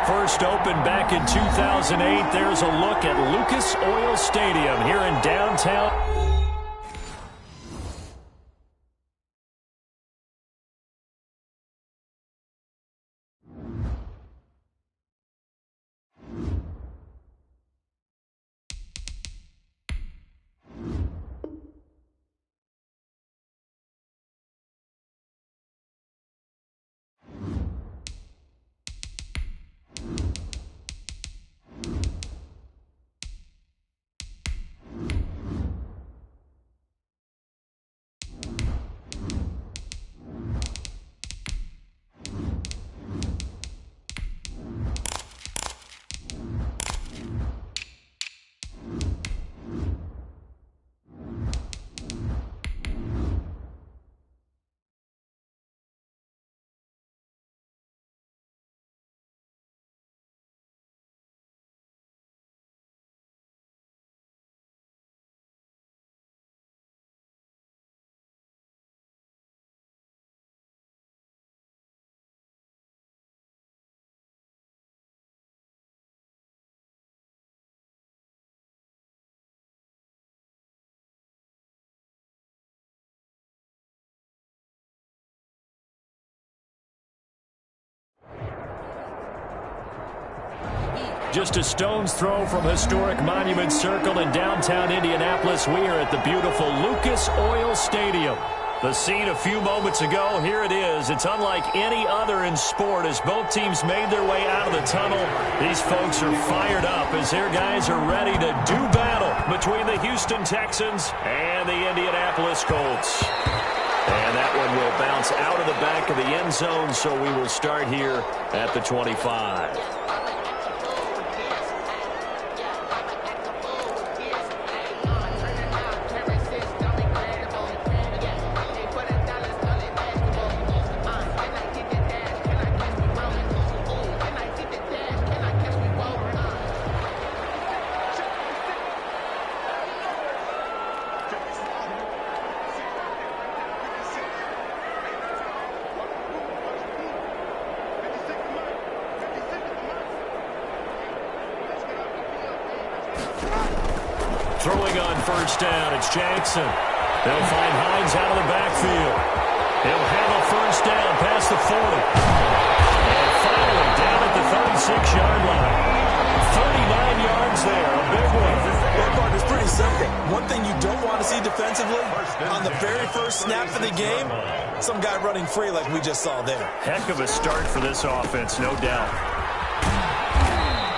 first opened back in 2008. There's a look at Lucas Oil Stadium here in downtown. Just a stone's throw from historic Monument Circle in downtown Indianapolis. We are at the beautiful Lucas Oil Stadium. The scene a few moments ago, here it is. It's unlike any other in sport as both teams made their way out of the tunnel. These folks are fired up as their guys are ready to do battle between the Houston Texans and the Indianapolis Colts. And that one will bounce out of the back of the end zone, so we will start here at the 25. Throwing on first down, it's Jackson. They'll find Hines out of the backfield. He'll handle first down past the 40. And finally down at the 36-yard line. 39 yards there, a big one. That part is pretty simple. One thing you don't want to see defensively, on the very first snap of the game, some guy running free like we just saw there. Heck of a start for this offense, no doubt.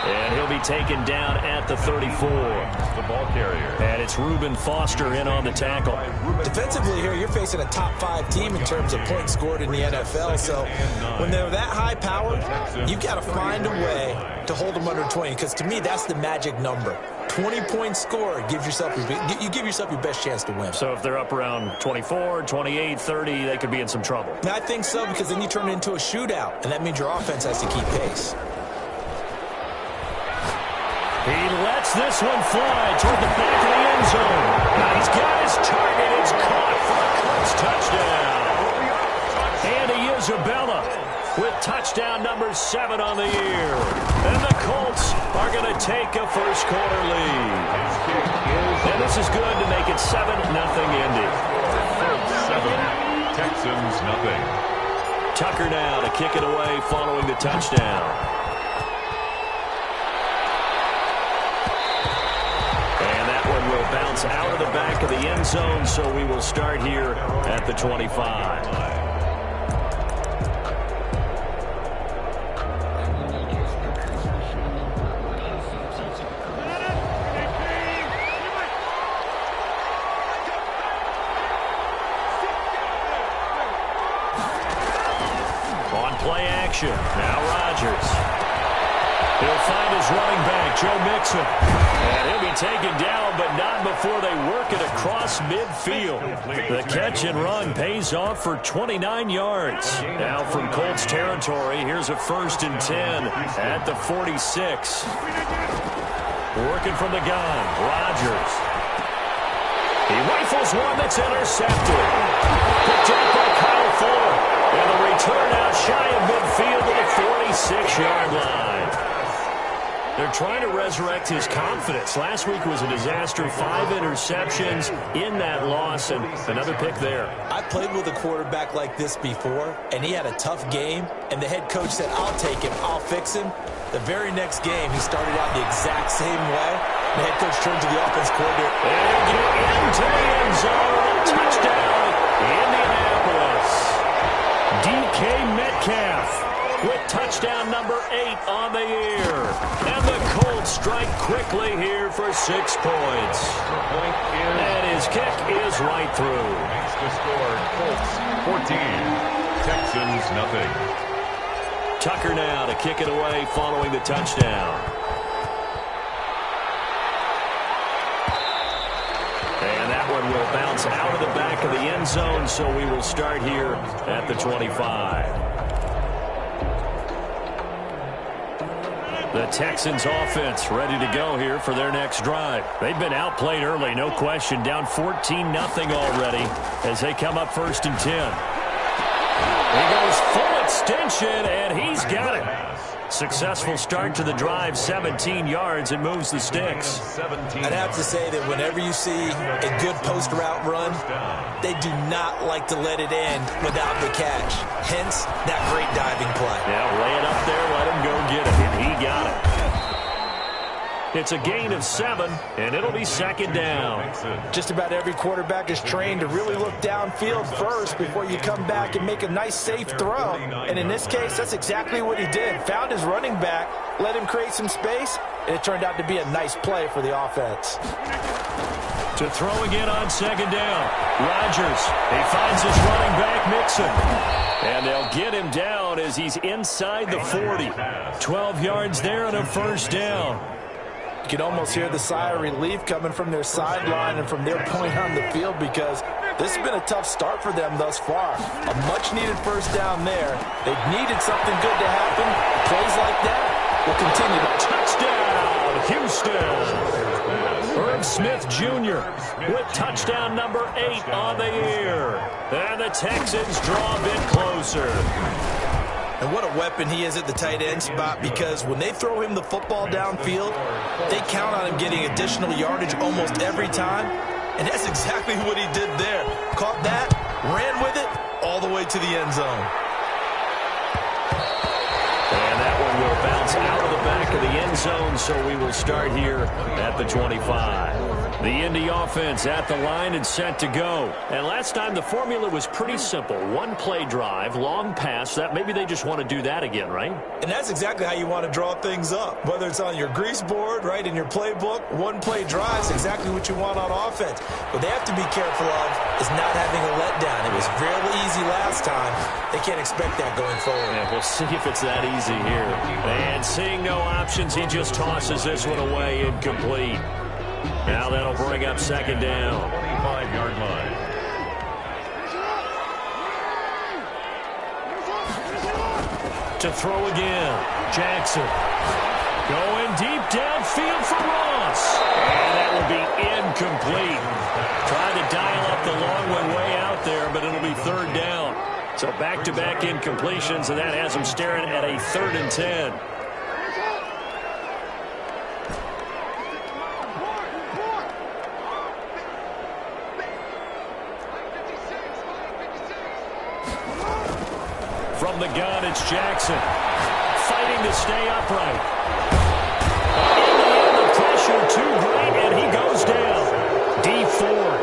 And he'll be taken down at the 34. The ball carrier. And it's Reuben Foster in on the tackle. Defensively here, you're facing a top-5 team in terms of points scored in the NFL. So when they're that high-powered, you've got to find a way to hold them under 20. Because to me, that's the magic number. 20 points scored gives yourself you give yourself your best chance to win. So if they're up around 24, 28, 30, they could be in some trouble. I think so, because then you turn it into a shootout, and that means your offense has to keep pace. He lets this one fly toward the back of the end zone. Now he's got his target. It's caught for a Colts touchdown. Andy Isabella with touchdown number 7 on the year. And the Colts are going to take a first-quarter lead. And this is good to make it 7-0 Indy. 7, Texans, nothing. Tucker now to kick it away following the touchdown. Will bounce out of the back of the end zone, so we will start here at the 25. On play action, now Rodgers. He'll find his running back, Joe Mixon. And he'll be taken down, but not before they work it across midfield. The catch and run pays off for 29 yards. Now from Colts territory, here's a 1st and 10 at the 46. Working from the gun, Rodgers. He rifles one that's intercepted. Picked up by Kyle Fuller. And the return out shy of midfield to the 46-yard line. They're trying to resurrect his confidence. Last week was a disaster. 5 interceptions in that loss, and another pick there. I played with a quarterback like this before, and he had a tough game, and the head coach said, I'll take him, I'll fix him. The very next game, he started out the exact same way. The head coach turned to the offense coordinator. And get into the end zone. Touchdown, Indianapolis. DK Metcalf with touchdown number 8 on the year. And the Colts strike quickly here for 6 points. And his kick is right through. Makes the score Colts 14, Texans nothing. Tucker now to kick it away following the touchdown. And that one will bounce out of the back of the end zone, so we will start here at the 25. The Texans offense ready to go here for their next drive. They've been outplayed early, no question, down 14-0 already as they come up 1st and 10. He goes full extension, and he's got it. Successful start to the drive, 17 yards, and moves the sticks. I'd have to say that whenever you see a good post route run, they do not like to let it end without the catch. Hence, that great diving play. Yeah, lay it up there, let him go get it, and he got it. It's a gain of 7, and it'll be 2nd down. Just about every quarterback is trained to really look downfield first before you come back and make a nice, safe throw. And in this case, that's exactly what he did. Found his running back, let him create some space, and it turned out to be a nice play for the offense. To throw again on 2nd down. Rodgers, he finds his running back, Mixon. And they'll get him down as he's inside the 40. 12 yards there and a 1st down. You can almost hear the sigh of relief coming from their sideline and from their point on the field because this has been a tough start for them thus far. A much-needed 1st down there. They've needed something good to happen. Plays like that will continue to touchdown, Houston. Herb Smith Jr. with touchdown number 8 on the year. And the Texans draw a bit closer. And what a weapon he is at the tight end spot because when they throw him the football downfield, they count on him getting additional yardage almost every time. And that's exactly what he did there. Caught that, ran with it, all the way to the end zone. And that one will bounce out of the back of the end zone, so we will start here at the 25. The Indy offense at the line and set to go. And last time the formula was pretty simple. 1-play drive, long pass. That maybe they just want to do that again, right? And that's exactly how you want to draw things up. Whether it's on your grease board, right, in your playbook, 1-play drive is exactly what you want on offense. What they have to be careful of is not having a letdown. It was fairly easy last time. They can't expect that going forward. Yeah, we'll see if it's that easy here. And seeing no options, he just tosses this one away incomplete. Now that'll bring up 2nd down. 25-yard line. To throw again, Jackson. Going deep downfield for Ross. And that will be incomplete. Trying to dial up the long one way out there, but it'll be 3rd down. So back-to-back incompletions, and that has them staring at a 3rd and 10. From the gun, it's Jackson. Fighting to stay upright. In the end, the pressure too great, and he goes down. D Ford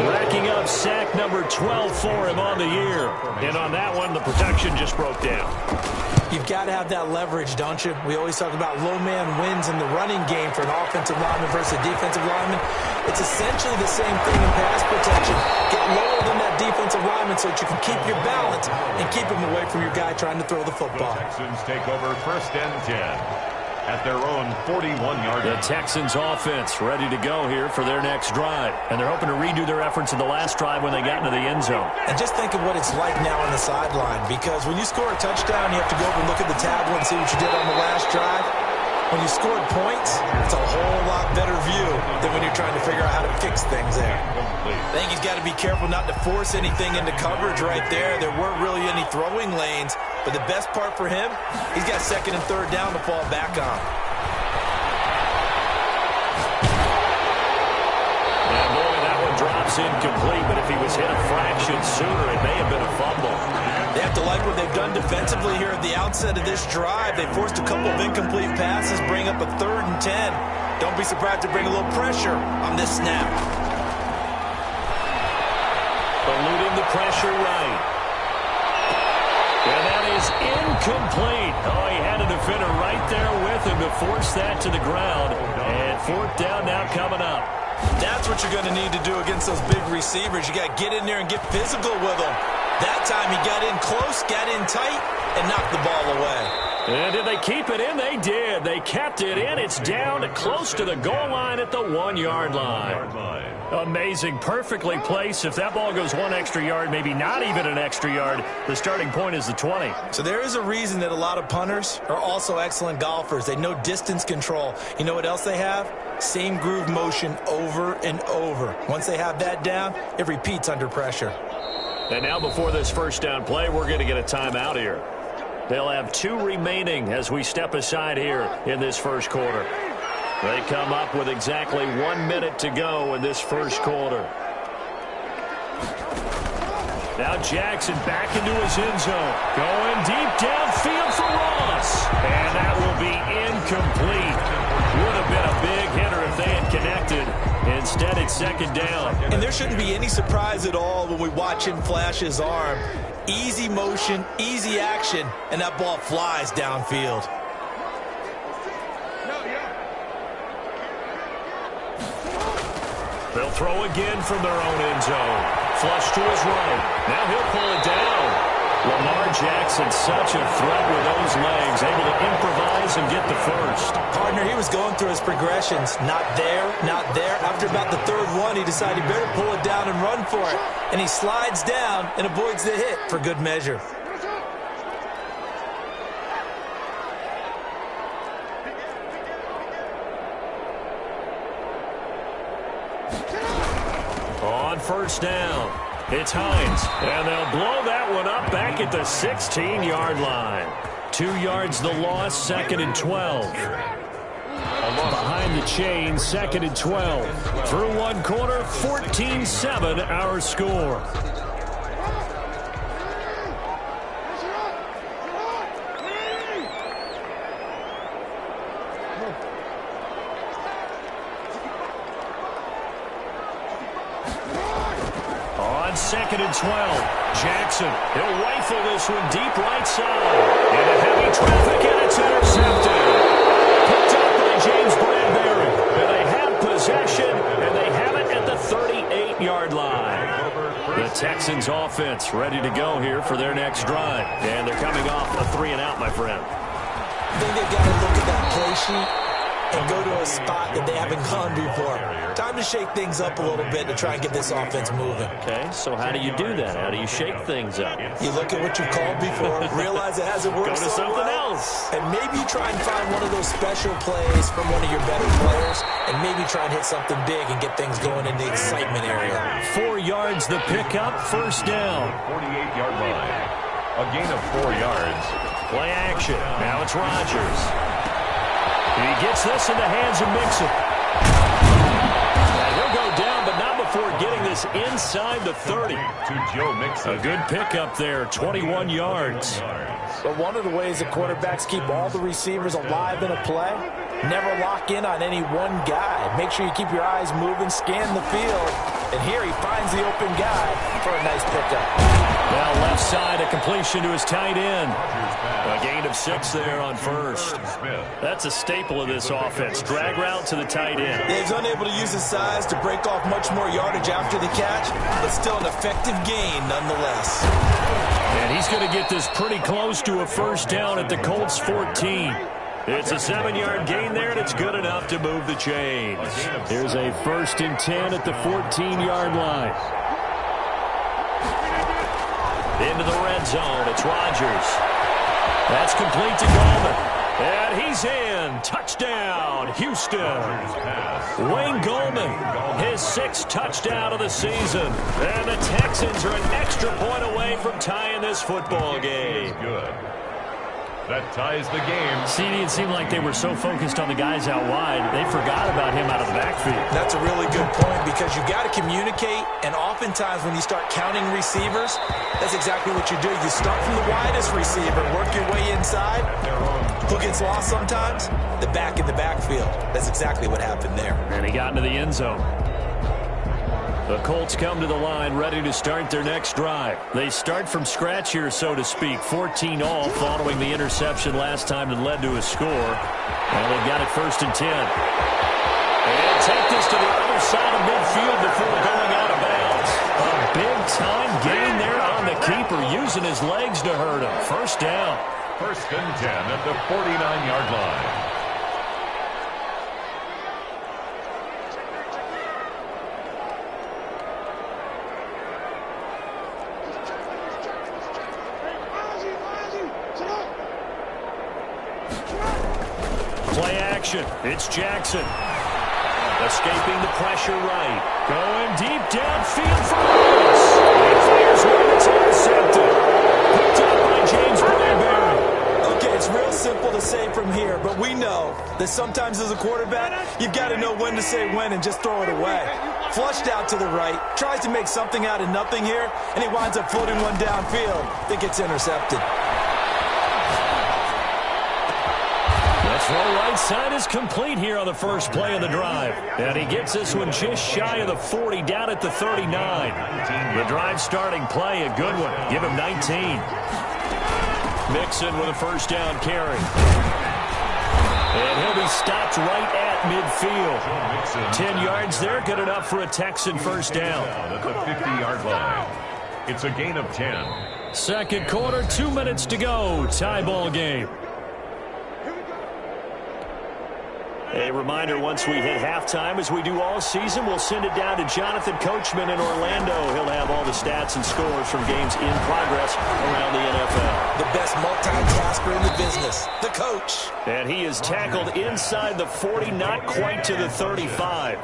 racking up sack number 12 for him on the year. And on that one, the protection just broke down. You've got to have that leverage, don't you? We always talk about low man wins in the running game for an offensive lineman versus a defensive lineman. It's essentially the same thing in pass protection. Get lower than that defensive lineman so that you can keep your balance and keep him away from your guy trying to throw the football. The Texans take over 1st and 10 at their own 41-yard line. The Texans offense ready to go here for their next drive. And they're hoping to redo their efforts in the last drive when they got into the end zone. And just think of what it's like now on the sideline, because when you score a touchdown, you have to go over and look at the tablet and see what you did on the last drive. When you scored points, it's a whole lot better view than when you're trying to figure out how to fix things there. I think he's got to be careful not to force anything into coverage right there. There weren't really any throwing lanes, but the best part for him, he's got second and third down to fall back on. And boy, that one drops incomplete, but if he was hit a fraction sooner, it may have been a fumble. They have to like what they've done defensively here at the outset of this drive. They forced a couple of incomplete passes, bring up a 3rd and 10. Don't be surprised to bring a little pressure on this snap. Eluding the pressure right. And that is incomplete. Oh, he had a defender right there with him to force that to the ground. And 4th down now coming up. That's what you're going to need to do against those big receivers. You got to get in there and get physical with them. That time he got in close, got in tight, and knocked the ball away. And did they keep it in? They did. They kept it in. It's down close to the goal line at the 1-yard line. Amazing. Perfectly placed. If that ball goes 1 extra yard, maybe not even an extra yard, the starting point is the 20. So there is a reason that a lot of punters are also excellent golfers. They know distance control. You know what else they have? Same groove motion over and over. Once they have that down, it repeats under pressure. And now before this first down play, we're going to get a timeout here. They'll have 2 remaining as we step aside here in this first quarter. They come up with exactly 1 minute to go in this first quarter. Now Jackson back into his end zone. Going deep downfield for Ross. And that will be incomplete. Would have been a big hitter if they had connected. Instead, it's 2nd down. And there shouldn't be any surprise at all when we watch him flash his arm. Easy motion, easy action, and that ball flies downfield. They'll throw again from their own end zone. Flush to his right. Now he'll pull it down. Lamar Jackson, such a threat with those legs, able to improvise and get the first. Partner, he was going through his progressions. Not there, not there. After about the 3rd one, he decided he better pull it down and run for it. And he slides down and avoids the hit for good measure. On first down, it's Hines, and they'll blow that one up back at the 16-yard line. 2 yards the loss, 2nd and 12. Behind the chain, 2nd and 12. Through 1 quarter, 14-7 our score. On 2nd and 12, Jackson, he'll rifle this one deep right side. Into heavy traffic, and it's intercepted. Picked up by James Bradbury. And they have possession, and they have it at the 38-yard line. The Texans offense ready to go here for their next drive. And they're coming off a 3-and-out, my friend. I think they've got to look at that play sheet and go to a spot that they haven't gone before. Time to shake things up a little bit to try and get this offense moving. Okay, so how do you do that? How do you shake things up? You look at what you called before, realize it hasn't worked Go to so something well, else. and maybe you try and find one of those special plays from one of your better players, and maybe try and hit something big and get things going in the excitement area. 4 yards the pickup, first down. 48-yard line. A gain of 4 yards. Play action. Now it's Rodgers. He gets this in the hands of Mixon. And he'll go down, but not before getting this inside the 30. To Joe Mixon. A good pickup there, 21 yards. But one of the ways the quarterbacks keep all the receivers alive in a play, never lock in on any one guy. Make sure you keep your eyes moving, scan the field. And here he finds the open guy for a nice pickup. Now left side, a completion to his tight end. A gain of 6 there on first. That's a staple of this offense. Drag route to the tight end. Yeah, he's unable to use his size to break off much more yardage after the catch, but still an effective gain nonetheless. And he's going to get this pretty close to a first down at the Colts 14. It's a 7-yard gain there, and it's good enough to move the chains. Here's a 1st and 10 at the 14-yard line. Into the red zone. It's Rodgers. That's complete to Gallman. And he's in. Touchdown, Houston. Wayne Gallman, his 6th touchdown of the season. And the Texans are an extra point away from tying this football game. Good. That ties the game. See, it seemed like they were so focused on the guys out wide, they forgot about him out of the backfield. That's a really good point because you got to communicate, and oftentimes when you start counting receivers, that's exactly what you do. You start from the widest receiver, work your way inside. Who gets lost sometimes? The back in the backfield. That's exactly what happened there. And he got into the end zone. The Colts come to the line ready to start their next drive. They start from scratch here, so to speak. 14 all following the interception last time that led to a score. And they've got it 1st and 10. And take this to the other side of midfield before going out of bounds. A big-time gain there on the keeper, using his legs to hurt him. 1st down. 1st and 10 at the 49-yard line. Play action. It's Jackson. Escaping the pressure right. Going deep downfield for Lewis. He fires one that's intercepted. Picked up by James Bradbury. Okay, it's real simple to say from here, but we know that sometimes as a quarterback, you've got to know when to say when and just throw it away. Flushed out to the right, tries to make something out of nothing here, and he winds up floating one downfield that gets intercepted. Throw right side is complete here on the first play of the drive. And he gets this one just shy of the 40, down at the 39. The drive starting play, a good one. Give him 19. Mixon with a 1st down carry. And he'll be stopped right at midfield. 10 yards there, good enough for a Texan 1st down. At the 50-yard line. It's a gain of 10. 2nd quarter, 2 minutes to go. Tie ball game. A reminder, once we hit halftime, as we do all season, we'll send it down to Jonathan Coachman in Orlando. He'll have all the stats and scores from games in progress around the NFL. The best multitasker in the business, the coach. And he is tackled inside the 40, not quite to the 35.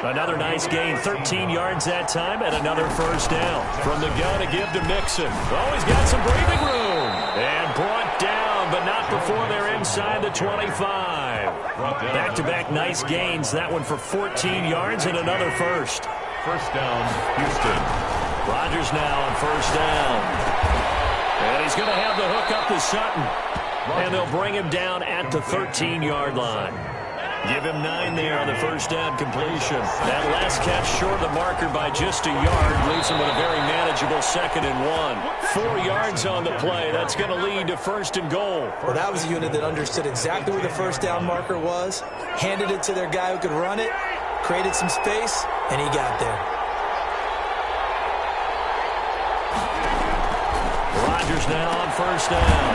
Another nice gain, 13 yards that time, and another 1st down. From the gun, a give to Mixon. Oh, he's got some breathing room. And brought down, but not before they're inside the 25. Back-to-back nice gains. That one for 14 yards and another 1st. 1st down, Houston. Rodgers now on 1st down. And he's going to have the hook up to Sutton. And they'll bring him down at the 13-yard line. Give him 9 there on the 1st down completion. That last catch short of the marker by just a yard leaves him with a very manageable 2nd and 1. 4 yards on the play. That's going to lead to 1st and goal. Well, that was a unit that understood exactly where the 1st down marker was, handed it to their guy who could run it, created some space, and he got there. Rodgers now on 1st down.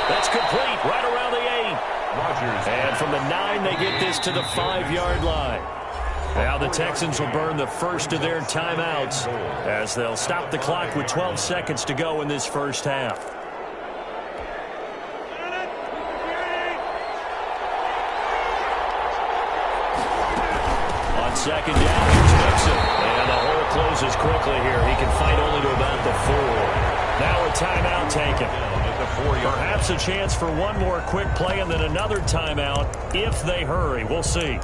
That's complete right around the 8. And from the 9, they get this to the 5-yard line. Now the Texans will burn the first of their timeouts as they'll stop the clock with 12 seconds to go in this 1st half. On 2nd down, here's Mixon. And the hole closes quickly here. He can fight only to about the 4. Now a timeout taken. Perhaps a chance for one more quick play and then another timeout if they hurry. We'll see.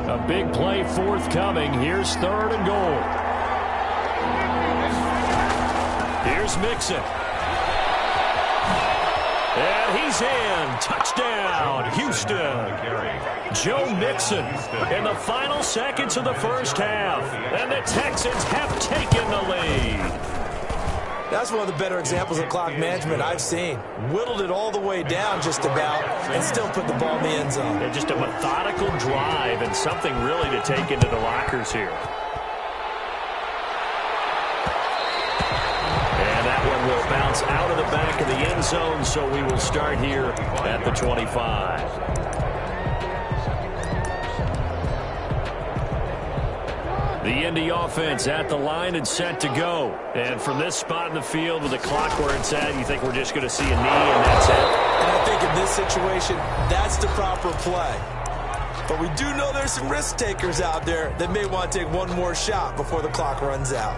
A big play forthcoming. Here's 3rd and goal. Here's Mixon. And he's in. Touchdown, Houston. Joe Mixon in the final seconds of the 1st half. And the Texans have taken the lead. That's one of the better examples of clock management I've seen. Whittled it all the way down just about and still put the ball in the end zone. And just a methodical drive and something really to take into the lockers here. Will bounce out of the back of the end zone, so we will start here at the 25. The Indy offense at the line and set to go. And from this spot in the field with the clock where it's at, you think we're just going to see a knee and that's it? And I think in this situation, that's the proper play. But we do know there's some risk takers out there that may want to take one more shot before the clock runs out.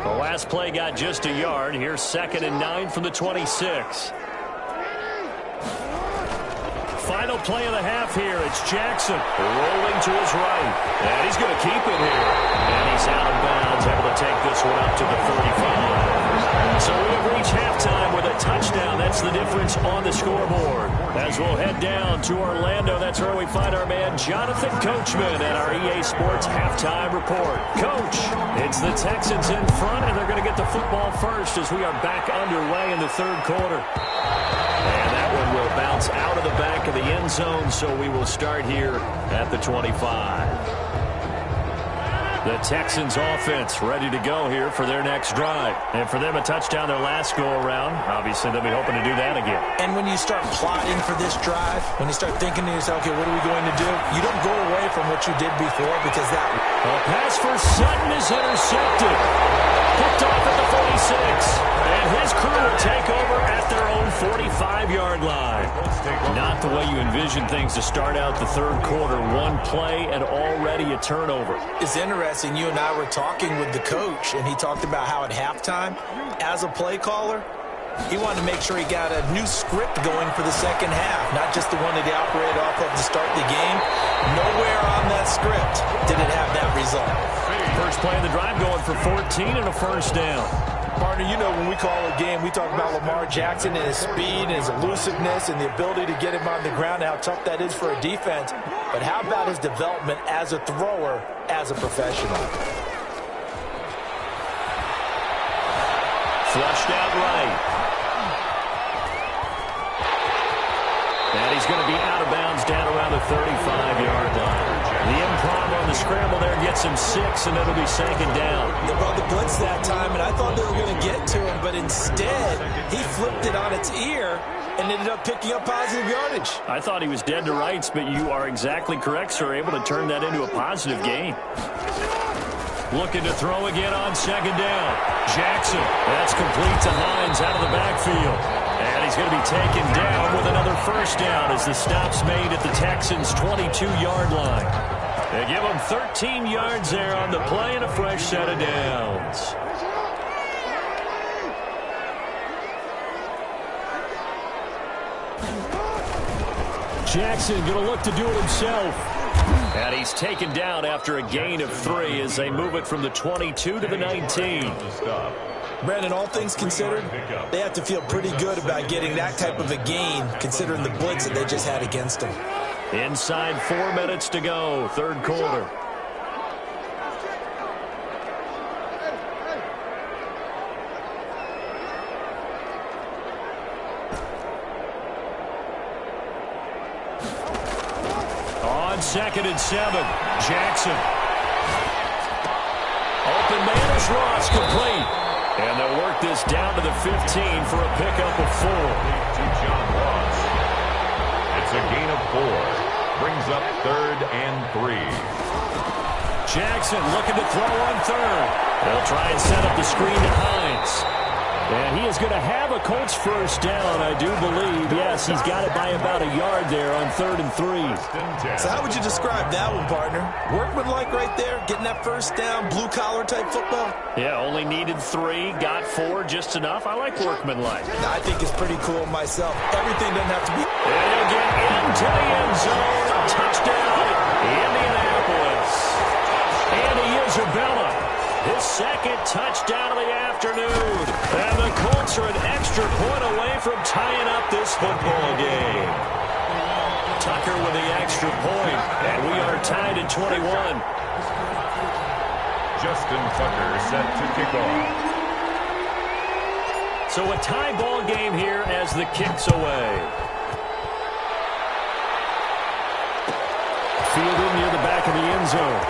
The last play got just a yard. Here's 2nd and 9 from the 26. Final play of the half here. It's Jackson rolling to his right. And he's going to keep it here. And he's out of bounds, able to take this one up to the 35. So we have reached halftime with a touchdown. That's the difference on the scoreboard. As we'll head down to Orlando, that's where we find our man Jonathan Coachman at our EA Sports Halftime Report. Coach, it's the Texans in front, and they're going to get the football first as we are back underway in the third quarter. And that one will bounce out of the back of the end zone, so we will start here at the 25. The Texans offense ready to go here for their next drive. And for them, a touchdown their last go-around. Obviously, they'll be hoping to do that again. And when you start plotting for this drive, when you start thinking to yourself, okay, what are we going to do? You don't go away from what you did before because that... A pass for Sutton is intercepted. Picked off at the 46. And his crew will take over at their own 45-yard line. Not the way you envision things to start out the third quarter. One play and already a turnover. It's interesting. You and I were talking with the coach, and he talked about how at halftime, as a play caller, he wanted to make sure he got a new script going for the second half, not just the one that he operated off of to start the game. Nowhere on that script did it have that result. First play of the drive going for 14 and a first down. Partner, you know when we call a game, we talk about Lamar Jackson and his speed and his elusiveness and the ability to get him on the ground and how tough that is for a defense. But how about his development as a thrower, as a professional? Flushed out right. And he's going to be out of bounds down around the 35-yard line. The improv on the scramble there gets him 6, and it'll be 2nd down. They brought the blitz that time, and I thought they were going to get to him, but instead, he flipped it on its ear and ended up picking up positive yardage. I thought he was dead to rights, but you are exactly correct, sir. Able to turn that into a positive gain. Looking to throw again on 2nd down. Jackson, that's complete to Hines out of the backfield. And he's going to be taken down with another first down as the stop's made at the Texans' 22-yard line. They give him 13 yards there on the play and a fresh set of downs. Jackson going to look to do it himself. And he's taken down after a gain of 3 as they move it from the 22 to the 19. Brandon, all things considered, they have to feel pretty good about getting that type of a gain considering the blitz that they just had against them. Inside 4 minutes to go, third quarter. On 2nd and 7, Jackson. Open man is Ross, complete. And they'll work this down to the 15 for a pickup of 4. To John Ross. It's a gain of 4. Brings up 3rd and 3. Jackson looking to throw on 3rd. They'll try and set up the screen to Hines. And he is going to have a Colts first down, I do believe. Yes, he's got it by about a yard there on 3rd and 3. So how would you describe that one, partner? Workmanlike right there, getting that first down, blue-collar type football? Yeah, only needed 3, got 4, just enough. I like workmanlike. I think it's pretty cool myself. Everything doesn't have to be... And he'll get into the end zone. Touchdown, Indianapolis. Andy Isabella, his 2nd touchdown of the afternoon. And the Colts are an extra point away from tying up this football game. Tucker with the extra point, and we are tied at 21. Justin Tucker set to kick off. So a tie ball game here as the kick's away. Fielded near the back of the end zone.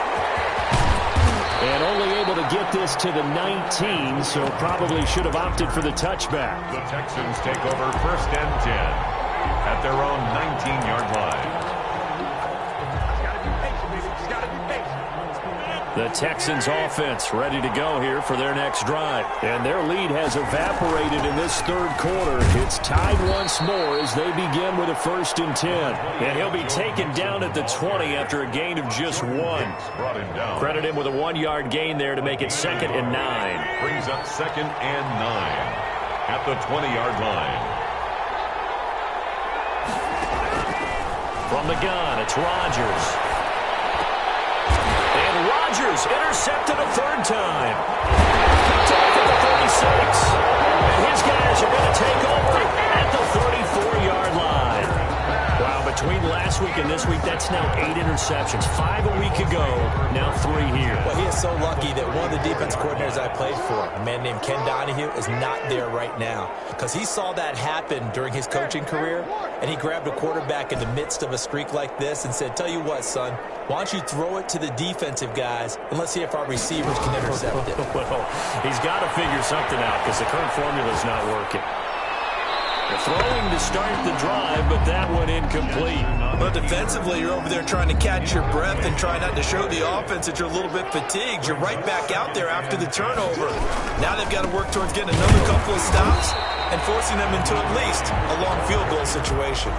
And only able able to get this to the 19, so probably should have opted for the touchback. The Texans take over 1st and 10 at their own 19-yard line. The Texans offense ready to go here for their next drive. And their lead has evaporated in this third quarter. It's tied once more as they begin with a 1st and 10. And he'll be taken down at the 20 after a gain of just 1. Credit him with a 1-yard gain there to make it 2nd and 9. Brings up 2nd and 9 at the 20-yard line. From the gun, it's Rodgers. Rodgers intercepted a 3rd time. Picked off at the 36. And his guys are going to take over at the 34-yard line. Wow, between last week and this week, that's now 8 interceptions. 5 a week ago, now 3 here. Well, he is so lucky that one of the defense coordinators I played for, a man named Ken Donahue, is not there right now. Because he saw that happen during his coaching career, and he grabbed a quarterback in the midst of a streak like this and said, tell you what, son, why don't you throw it to the defensive guys, and let's see if our receivers can intercept it. Well, he's got to figure something out because the current formula is not working. They're throwing to start the drive, but that one incomplete. But defensively, you're over there trying to catch your breath and try not to show the offense that you're a little bit fatigued. You're right back out there after the turnover. Now they've got to work towards getting another couple of stops and forcing them into at least a long field goal situation.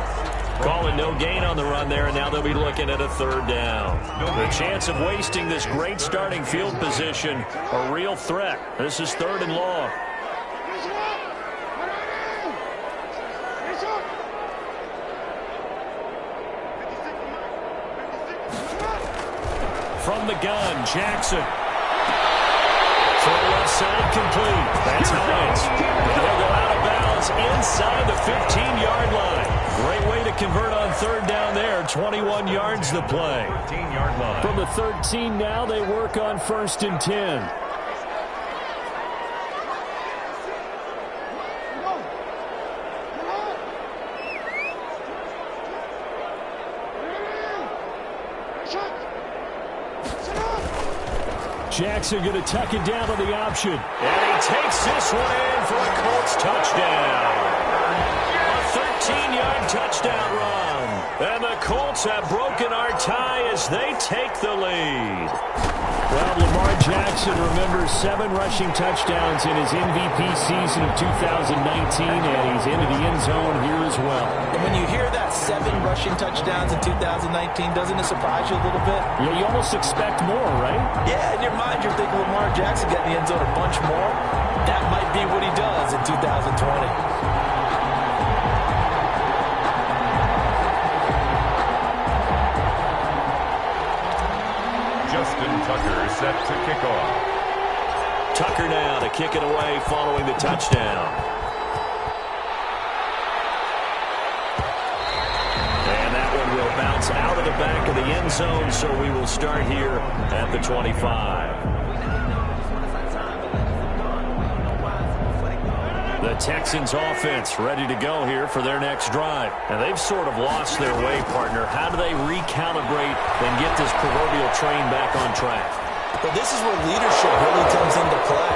Calling no gain on the run there, and now they'll be looking at a 3rd down. The chance of wasting this great starting field position, a real threat. This is 3rd and long. From the gun, Jackson. Throw left side complete. That's Hines. They'll go out of bounds inside the 15-yard line. Great way to convert on 3rd down there. 21 yards the play. 13-yard line. From the 13 now, they work on 1st and 10. Jackson going to tuck it down on the option. And he takes this one in for a Colts touchdown. A 13-yard touchdown run. And the Colts have broken our tie as they take the lead. Well, Lamar Jackson remembers 7 rushing touchdowns in his MVP season of 2019, and he's into the end zone here as well. And when you hear that 7 rushing touchdowns in 2019, doesn't it surprise you a little bit? Yeah, you almost expect more, right? Yeah, in your mind, you're thinking Lamar Jackson got in the end zone a bunch more. That might be what he does in 2020. Tucker set to kick off. Tucker now to kick it away following the touchdown. And that one will bounce out of the back of the end zone, so we will start here at the 25. The Texans offense ready to go here for their next drive. And they've sort of lost their way, partner. How do they recalibrate and get this proverbial train back on track? Well, this is where leadership really comes into play.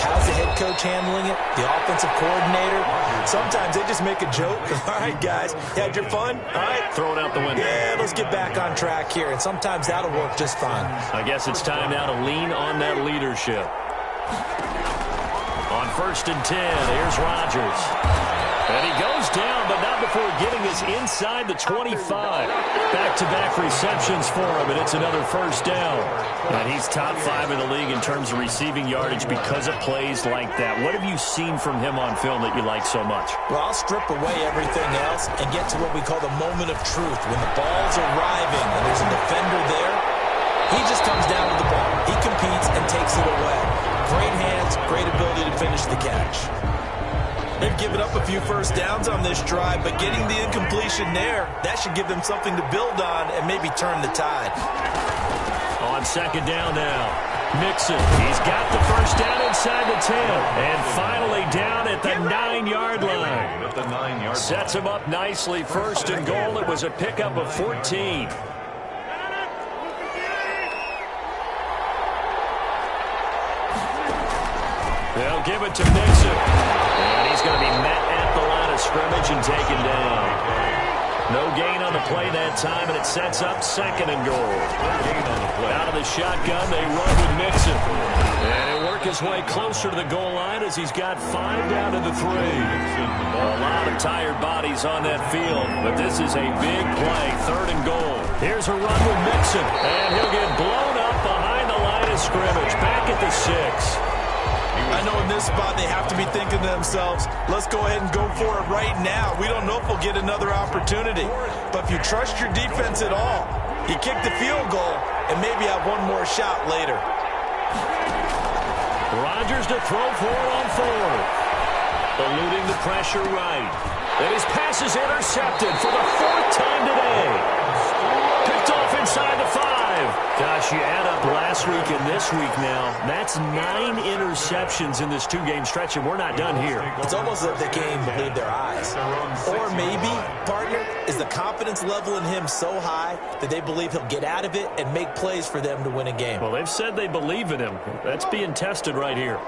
How's the head coach handling it? The offensive coordinator? Sometimes they just make a joke. All right, guys, you had your fun? All right. Throw it out the window. Yeah, let's get back on track here. And sometimes that'll work just fine. I guess it's time now to lean on that leadership. On 1st and 10, here's Rodgers. And he goes down, but not before getting us inside the 25. Back-to-back receptions for him, and it's another 1st down. And he's top 5 in the league in terms of receiving yardage because of plays like that. What have you seen from him on film that you like so much? Well, I'll strip away everything else and get to what we call the moment of truth. When the ball's arriving and there's a defender there, he just comes down with the ball. He competes and takes it away. Great hands, great ability to finish the catch. They've given up a few 1st downs on this drive, but getting the incompletion there, that should give them something to build on and maybe turn the tide. On 2nd down now, Mixon. He's got the 1st down inside the 10. And finally down at the 9-yard line. Sets him up nicely. 1st and goal. It was a pickup of 14. They'll give it to Mixon. And he's going to be met at the line of scrimmage and taken down. No gain on the play that time, and it sets up 2nd and goal. Out of the shotgun, they run with Mixon. And he'll work his way closer to the goal line as he's got 5 down to the 3. A lot of tired bodies on that field, but this is a big play, 3rd and goal. Here's a run with Mixon, and he'll get blown up behind the line of scrimmage, back at the 6. I know in this spot they have to be thinking to themselves, let's go ahead and go for it right now. We don't know if we'll get another opportunity. But if you trust your defense at all, you kick the field goal and maybe have one more shot later. Rodgers to throw for it on 4th. Eluding the pressure right. And his pass is intercepted for the 4th time today. Picked off inside the 5. Gosh, you add up last week and this week now. That's 9 interceptions in this 2-game stretch, and we're not done here. It's almost like the game believed their eyes. Or maybe, partner, is the confidence level in him so high that they believe he'll get out of it and make plays for them to win a game. Well, they've said they believe in him. That's being tested right here.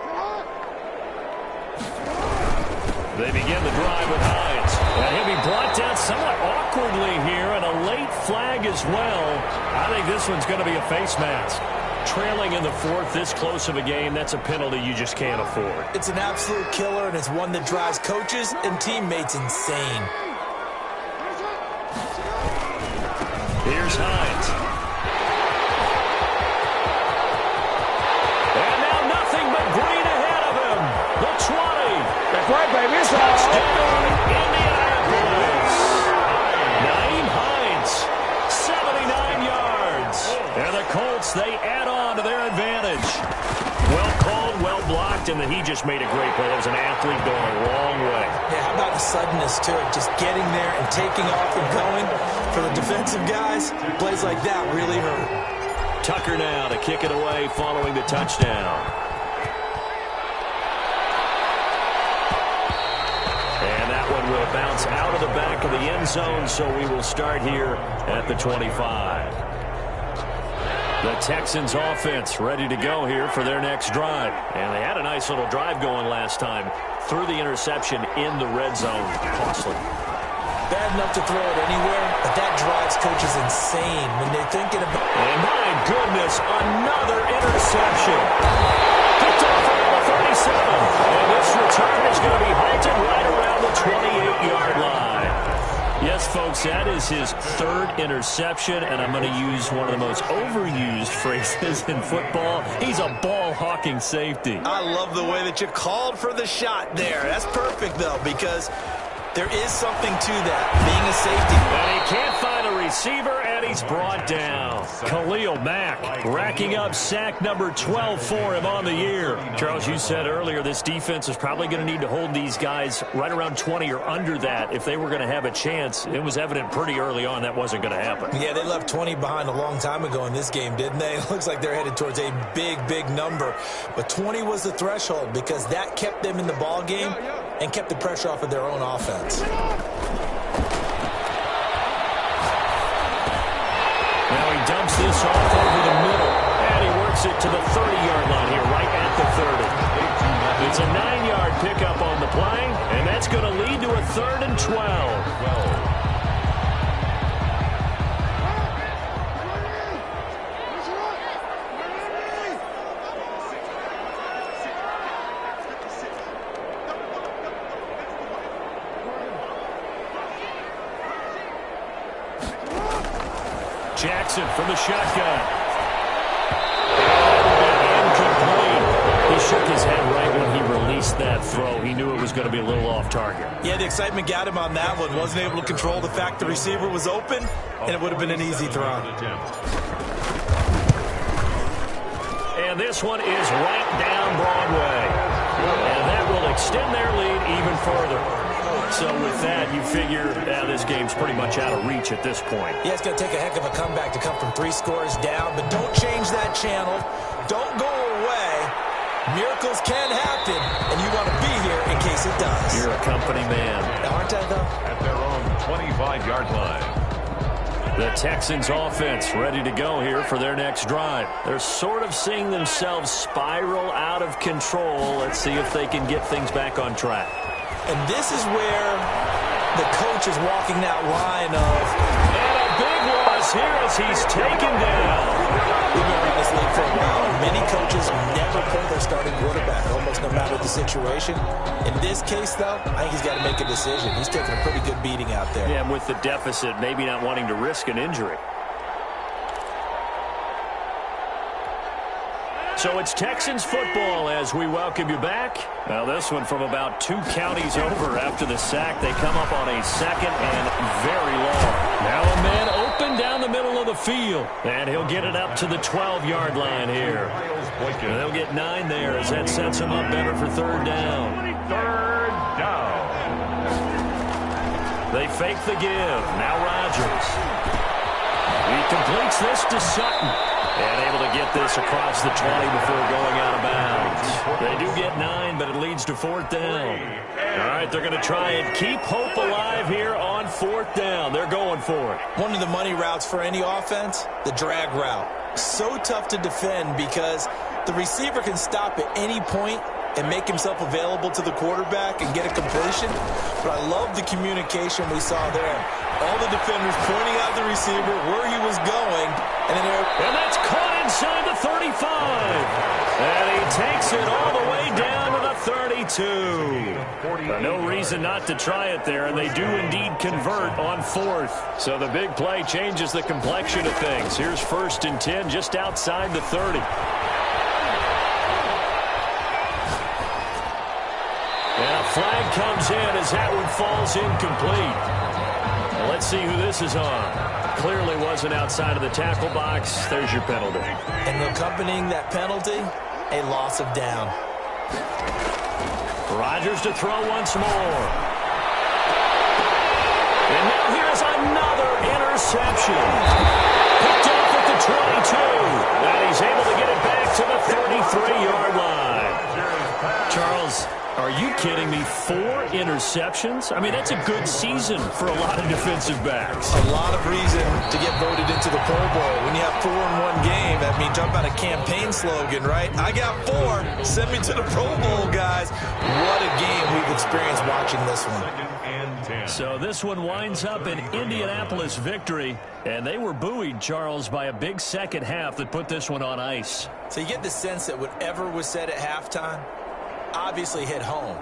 They begin the drive with Hines. And he'll be brought down somewhat awkwardly here, and a late flag as well. I think this one's going to be a face mask. Trailing in the 4th, this close of a game, that's a penalty you just can't afford. It's an absolute killer, and it's one that drives coaches and teammates insane. Here's Hines. And now nothing but green ahead of him. The 20. That's right, baby. It's Touchdown, Indianapolis. Naeem Hines, 79 yards. And the Colts, they add on to their advantage. Well called, well blocked, and he just made a great play. That was an athlete going a long way. Yeah, how about the suddenness to it? Just getting there and taking off and going. For the defensive guys, plays like that really hurt. Tucker now to kick it away following the touchdown. And that one will bounce out of the back of the end zone, so we will start here at the 25. The Texans offense ready to go here for their next drive. And they had a nice little drive going last time. Threw the interception in the red zone. Costly. Bad enough to throw it anywhere, but that drives coaches insane when they're thinking about... And my goodness, another interception. Picked off around the 37. And this return is going to be halted right around the 28-yard line. Yes, folks, that is his 3rd interception, and I'm going to use one of the most overused phrases in football. He's a ball-hawking safety. I love the way that you called for the shot there. That's perfect, though, because there is something to that, being a safety. And he can't find a receiver, and he's brought down. Khalil Mack racking up sack number 12 for him on the year. Charles, you said earlier this defense is probably going to need to hold these guys right around 20 or under that if they were going to have a chance. It was evident pretty early on that wasn't going to happen. Yeah, they left 20 behind a long time ago in this game, didn't they? It looks like they're headed towards a big, big number. But 20 was the threshold because that kept them in the ball game and kept the pressure off of their own offense. Now he dumps this off over the middle, and he works it to the 30-yard line here, right at the 30. It's a 9-yard pickup on the play, and that's going to lead to a 3rd and 12. Jackson from the shotgun. Incomplete. He shook his head right when he released that throw. He knew it was going to be a little off target. Yeah, the excitement got him on that one. Wasn't able to control the fact the receiver was open, and it would have been an easy throw. And this one is right down Broadway. And that will extend their lead even further. So with that, you figure this game's pretty much out of reach at this point. Yeah, it's going to take a heck of a comeback to come from 3 scores down, but don't change that channel. Don't go away. Miracles can happen, and you want to be here in case it does. You're a company man. Aren't I, though? At their own 25-yard line. The Texans offense ready to go here for their next drive. They're sort of seeing themselves spiral out of control. Let's see if they can get things back on track. And this is where the coach is walking that line of... And a big loss here as he's taken down. We've been around this league for a while. Many coaches never pull their starting quarterback, almost no matter the situation. In this case, though, I think he's got to make a decision. He's taking a pretty good beating out there. Yeah, and with the deficit, maybe not wanting to risk an injury. So it's Texans football as we welcome you back. Now this one from about 2 counties over after the sack. They come up on a second and very long. Now a man open down the middle of the field. And he'll get it up to the 12-yard line here. And they'll get 9 there as that sets him up better for 3rd down. 3rd down. They fake the give. Now Rodgers. He completes this to Sutton. And able to get this across the 20 before going out of bounds. They do get 9, but it leads to 4th down. All right, they're going to try and keep hope alive here on 4th down. They're going for it. One of the money routes for any offense, the drag route. So tough to defend because the receiver can stop at any point and make himself available to the quarterback and get a completion. But I love the communication we saw there. All the defenders pointing out the receiver, where he was going. And that's caught inside the 35. And he takes it all the way down to the 32. No reason not to try it there, and they do indeed convert on 4th. So the big play changes the complexion of things. Here's 1st and 10 just outside the 30. And a flag comes in as that one falls incomplete. Well, let's see who this is on. Clearly wasn't outside of the tackle box. There's your penalty. And accompanying that penalty, a loss of down. Rodgers to throw once more. And now here's another interception. Picked off at the 22. And he's able to get it back to the 33-yard line. Charles, are you kidding me? 4 interceptions? I mean, that's a good season for a lot of defensive backs. A lot of reason to get voted into the Pro Bowl. When you have 4 in one game, I mean, talk about a campaign slogan, right? I got 4. Send me to the Pro Bowl, guys. What a game we've experienced watching this one. So this one winds up an Indianapolis victory, and they were buoyed, Charles, by a big second half that put this one on ice. So you get the sense that whatever was said at halftime obviously hit home.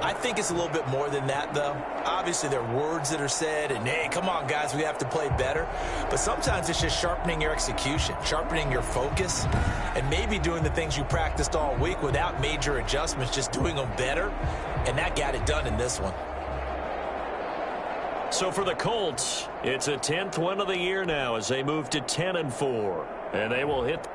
I think it's a little bit more than that, though. Obviously, there are words that are said, and, hey, come on, guys, we have to play better. But sometimes it's just sharpening your execution, sharpening your focus, and maybe doing the things you practiced all week without major adjustments, just doing them better. And that got it done in this one. So for the Colts, it's a 10th win of the year now as they move to 10-4. And they will hit